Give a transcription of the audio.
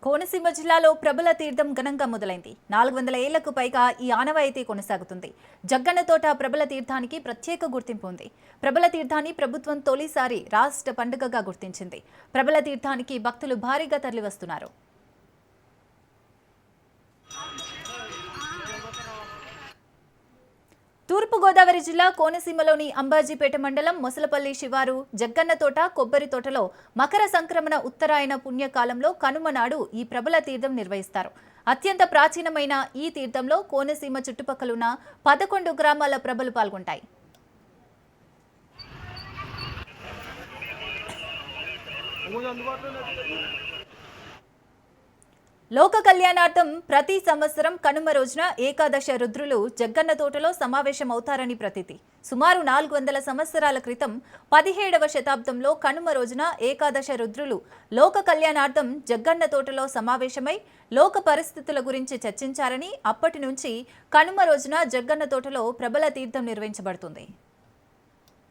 కోనసీమ జిల్లాలో ప్రబల తీర్థం ఘనంగా మొదలైంది. 400 ఏళ్లకు పైగా ఈ ఆనవాయితీ కొనసాగుతుంది. జగ్గన్న తోట ప్రబల తీర్థానికి ప్రత్యేక గుర్తింపు ఉంది. ప్రబల తీర్థాన్ని ప్రభుత్వం తొలిసారి రాష్ట్ర పండుగగా గుర్తించింది. ప్రబల తీర్థానికి భక్తులు భారీగా తరలివస్తున్నారు. తూర్పుగోదావరి జిల్లా కోనసీమలోని అంబాజీపేట మండలం మొసలపల్లి శివారు జగ్గన్న తోట కొబ్బరి తోటలో మకర సంక్రమణ ఉత్తరాయణ పుణ్యకాలంలో కనుమ నాడు ఈ ప్రబల తీర్థం నిర్వహిస్తారు. అత్యంత ప్రాచీనమైన ఈ తీర్థంలో కోనసీమ చుట్టుపక్కలున్న 11 గ్రామాల ప్రభలు పాల్గొంటాయి. లోక కళ్యాణార్థం ప్రతి సంవత్సరం కనుమ రోజున ఏకాదశ రుద్రులు జగ్గన్న తోటలో సమావేశమవుతారని ప్రతీతి. సుమారు 400 సంవత్సరాల క్రితం 17వ శతాబ్దంలో కనుమ రోజున ఏకాదశ రుద్రులు లోక కళ్యాణార్థం జగ్గన్న తోటలో సమావేశమై లోక పరిస్థితుల గురించి చర్చించారని అప్పటి నుంచి కనుమ రోజున జగ్గన్న తోటలో ప్రబల తీర్థం నిర్వహించబడుతుంది.